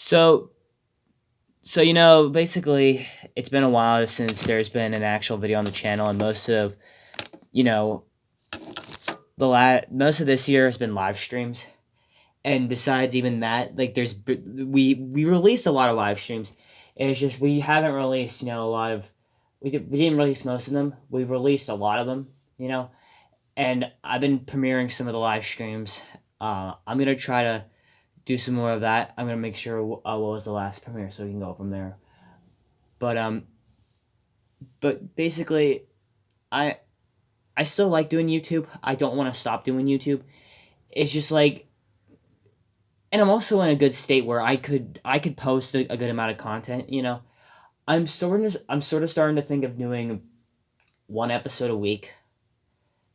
So, basically, it's been a while since there's been an actual video on the channel, and you know, most of this year has been live streams. And besides even that, like we released a lot of live streams. It's just we haven't released, a lot of we didn't release most of them. We released a lot of them, and I've been premiering some of the live streams. I'm gonna try to do some more of that. I'm gonna make sure what was the last premiere, so we can go from there. But basically, I I still like doing YouTube. I don't want to stop doing YouTube. It's just like, and I'm also in a good state where I could post a good amount of content. I'm sort of starting to think of doing one episode a week.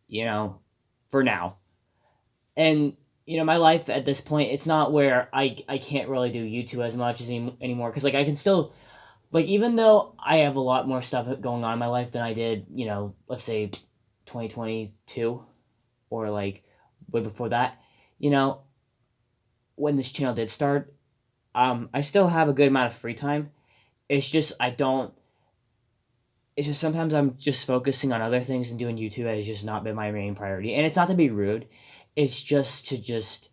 You know, for now, and my life at this point, it's not where I can't really do YouTube as much anymore, because like I can still, like, even though I have a lot more stuff going on in my life than I did, let's say 2022, or like way before that, you know, when this channel did start, I still have a good amount of free time. It's just I don't. It's just sometimes I'm just focusing on other things, and doing YouTube has just not been my main priority. And it's not to be rude. It's just to just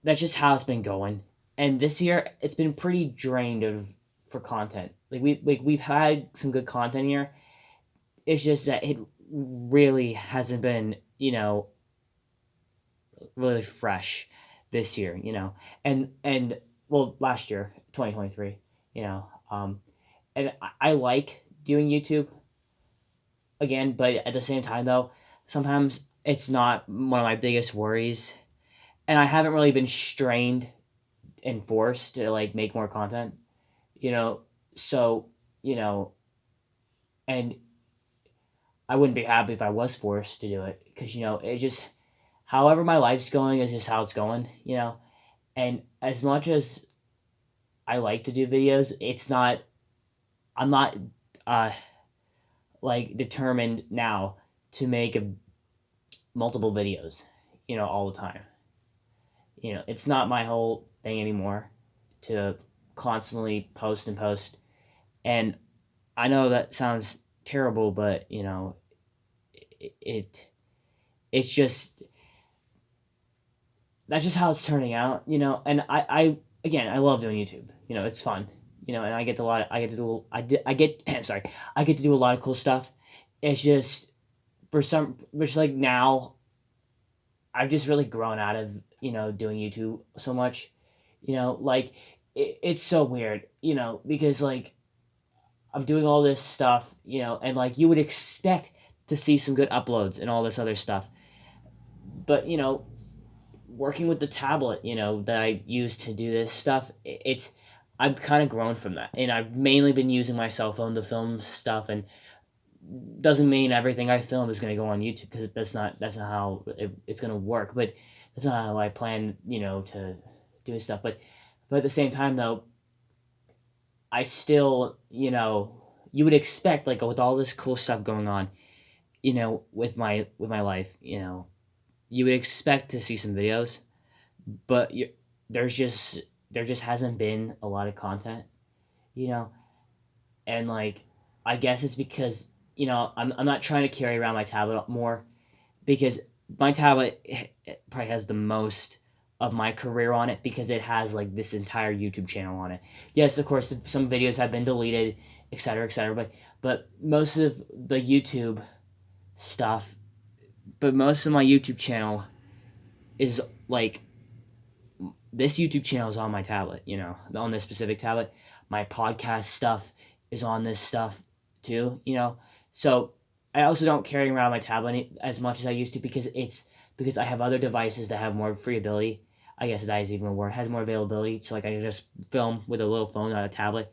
that's just how it's been going. And this year, it's been pretty drained of for content. We've had some good content here. It's just that it really hasn't been, really fresh this year. And well, last year, 2023. You know, and I like doing YouTube again, but at the same time, though, sometimes it's not one of my biggest worries, and I haven't really been strained and forced to like make more content. You know, so you know, and I wouldn't be happy if I was forced to do it, because it just, however my life's going is just how it's going. And as much as I like to do videos, I'm not uh like determined now to make multiple videos, all the time. It's not my whole thing anymore to constantly post and post. And I know that sounds terrible, but it it's just that's just how it's turning out. And I again, I love doing YouTube. It's fun. And I get sorry, I get to do a lot of cool stuff. It's just, which, like, now I've just really grown out of doing YouTube so much. Like, it's so weird. Because like I'm doing all this stuff. And like you would expect to see some good uploads and all this other stuff, but working with the tablet, that I use to do this stuff, it's I've kind of grown from that, and I've mainly been using my cell phone to film stuff, and doesn't mean everything I film is going to go on YouTube, because that's not how it's going to work. But that's not how I plan, to do stuff. But at the same time, though, I still, you would expect, like, with all this cool stuff going on, with my life, you would expect to see some videos, but there's just there just hasn't been a lot of content, you know, and like I guess it's because I'm not trying to carry around my tablet more, because my tablet probably has the most of my career on it, because it has like this entire YouTube channel on it. Yes, of course, some videos have been deleted, etc., etc. But most of the YouTube stuff, but most of my YouTube channel is like, this YouTube channel is on my tablet, on this specific tablet. My podcast stuff is on this stuff too, So I also don't carry around my tablet as much as I used to, because I have other devices that have more free ability. I guess that is even a word, has more availability. So like I can just film with a little phone on a tablet,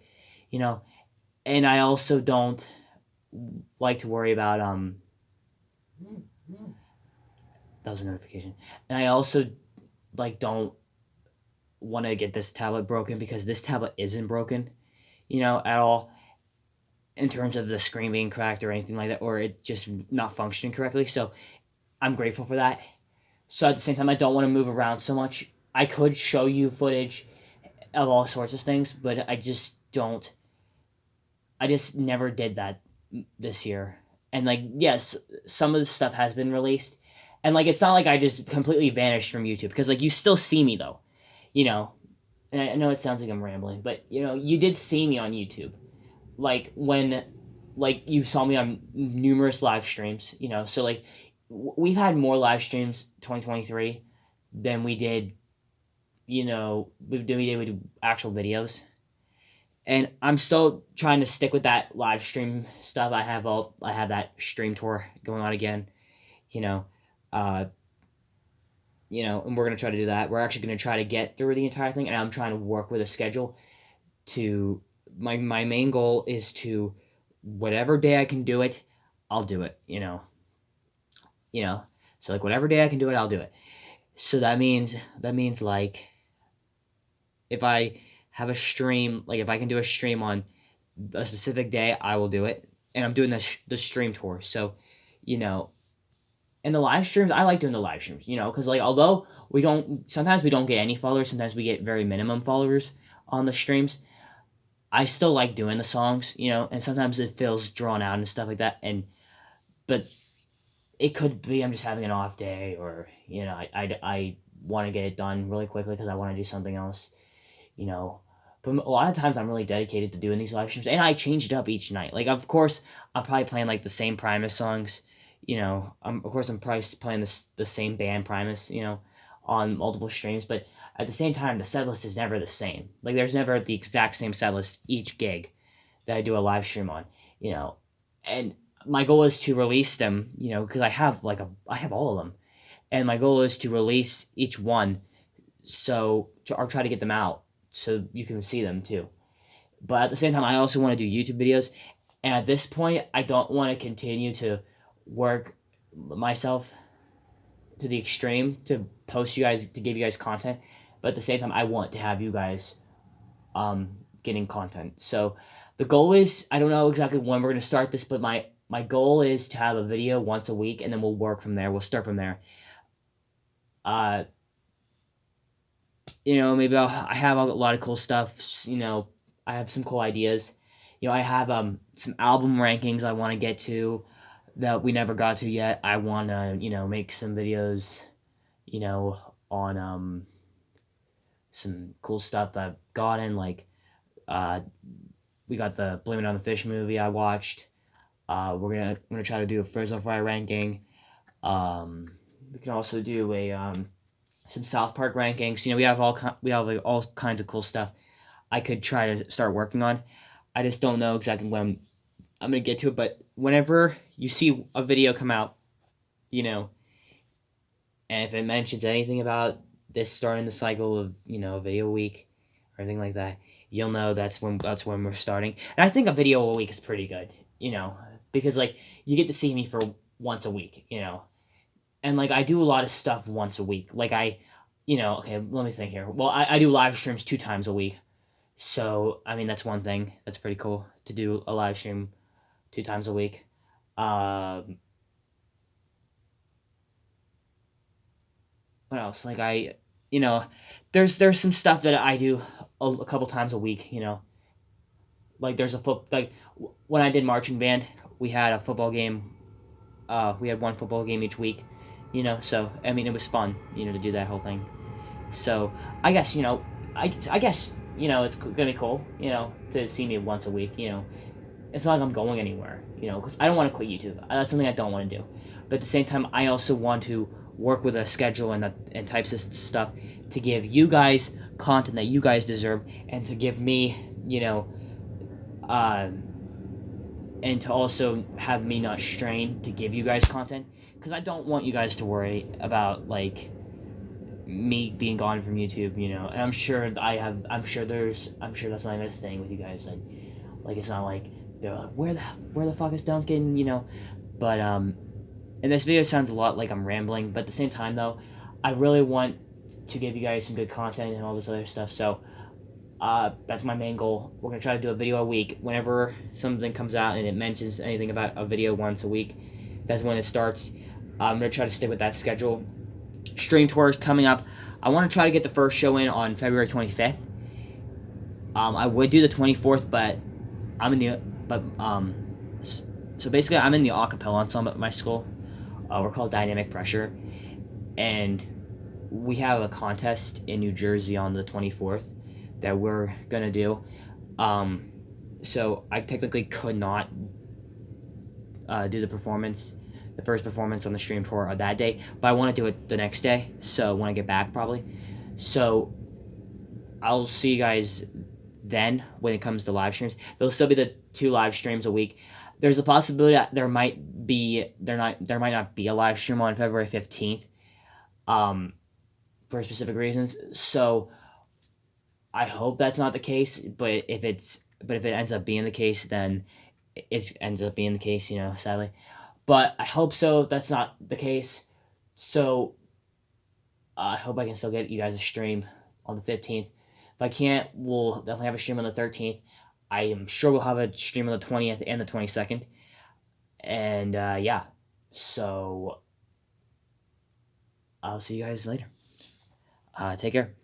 you know. And I also don't like to worry about that was a notification. And I also like don't want to get this tablet broken, because this tablet isn't broken, at all, in terms of the screen being cracked or anything like that, or it just not functioning correctly. So I'm grateful for that. So at the same time, I don't want to move around so much. I could show you footage of all sorts of things, but I just never did that this year. And like, yes, some of the stuff has been released, and like, it's not like I just completely vanished from YouTube, because like, you still see me though, you know. And I know it sounds like I'm rambling, but you know, you did see me on YouTube, like when, like you saw me on numerous live streams, you know. So like, we've had more live streams 2023 than we did, you know, we did with actual videos. And I'm still trying to stick with that live stream stuff. I have that stream tour going on again, you know. Uh and we're gonna try to do that. We're actually gonna try to get through the entire thing, and I'm trying to work with a schedule to my main goal is to, whatever day I can do it, I'll do it, you know. So like, whatever day I can do it, I'll do it. So that means like, if I have a stream, like if I can do a stream on a specific day, I will do it. And I'm doing the stream tour. So, you know, and the live streams, I like doing the live streams, you know, because like, although sometimes we don't get any followers, sometimes we get very minimum followers on the streams. I still like doing the songs, you know, and sometimes it feels drawn out and stuff like that. But it could be I'm just having an off day, or, you know, I want to get it done really quickly because I want to do something else, you know. But a lot of times I'm really dedicated to doing these live streams, and I change it up each night. Like, of course, I'm probably playing like the same Primus songs, you know. Of course, I'm probably playing the same band Primus, you know, on multiple streams. But at the same time, the set list is never the same. Like, there's never the exact same set list each gig that I do a live stream on, you know. And my goal is to release them, you know, because I have all of them, and my goal is to release each one, or try to get them out so you can see them too. But at the same time, I also want to do YouTube videos, and at this point, I don't want to continue to work myself to the extreme to give you guys content. But at the same time, I want to have you guys getting content. So the goal is, I don't know exactly when we're gonna start this, but my goal is to have a video once a week, and then we'll work from there. We'll start from there. Uh, Maybe I have a lot of cool stuff. You know, I have some cool ideas. You know, I have some album rankings I want to get to that we never got to yet. I want to, make some videos, on some cool stuff that I've gotten, like uh we got the Blame It on the Fish movie I watched. We're gonna try to do a Frizzle Fry ranking. We can also do a some South Park rankings. You know, we have like all kinds of cool stuff I could try to start working on. I just don't know exactly when I'm gonna get to it. But whenever you see a video come out, you know, and if it mentions anything about this starting the cycle of, a video a week or anything like that, you'll know that's when we're starting. And I think a video a week is pretty good, because like, you get to see me for once a week, and like, I do a lot of stuff once a week. Like, okay, let me think here. Well, I do live streams 2 times a week, so I mean, that's one thing that's pretty cool, to do a live stream 2 times a week. What else? Like, there's some stuff that I do a couple times a week. Like, when I did marching band, we had a football game. We had one football game each week. So I mean, it was fun. To do that whole thing. So I guess I guess it's gonna be cool. To see me once a week. It's not like I'm going anywhere. Because I don't want to quit YouTube. That's something I don't want to do. But at the same time, I also want to work with a schedule and types of stuff to give you guys content that you guys deserve, and to give me, uh, and to also have me not strain to give you guys content, because I don't want you guys to worry about, like, me being gone from YouTube, and I'm sure I'm sure that's not even a thing with you guys. Like, it's not like they're like, where the fuck is Duncan, but and this video sounds a lot like I'm rambling, but at the same time, though, I really want to give you guys some good content and all this other stuff. So that's my main goal. We're gonna try to do a video a week. Whenever something comes out and it mentions anything about a video once a week, that's when it starts. I'm gonna try to stick with that schedule. Stream tour is coming up. I want to try to get the first show in on February 25th, I would do the 24th, but I'm in the but so basically I'm in the acapella ensemble at my school. We're called Dynamic Pressure, and we have a contest in New Jersey on the 24th that we're gonna do. Um, so I technically could not do the first performance on the stream tour that day, but I want to do it the next day. So when I get back, probably. So I'll see you guys then when it comes to live streams. There'll still be the 2 live streams a week. There's a possibility that there might not be a live stream on February 15th, for specific reasons. So I hope that's not the case. But if it ends up being the case, then it ends up being the case. Sadly. But I hope so. That's not the case. So I hope I can still get you guys a stream on the 15th. If I can't, we'll definitely have a stream on the 13th. I am sure we'll have a stream on the 20th and the 22nd. And yeah, so I'll see you guys later. Take care.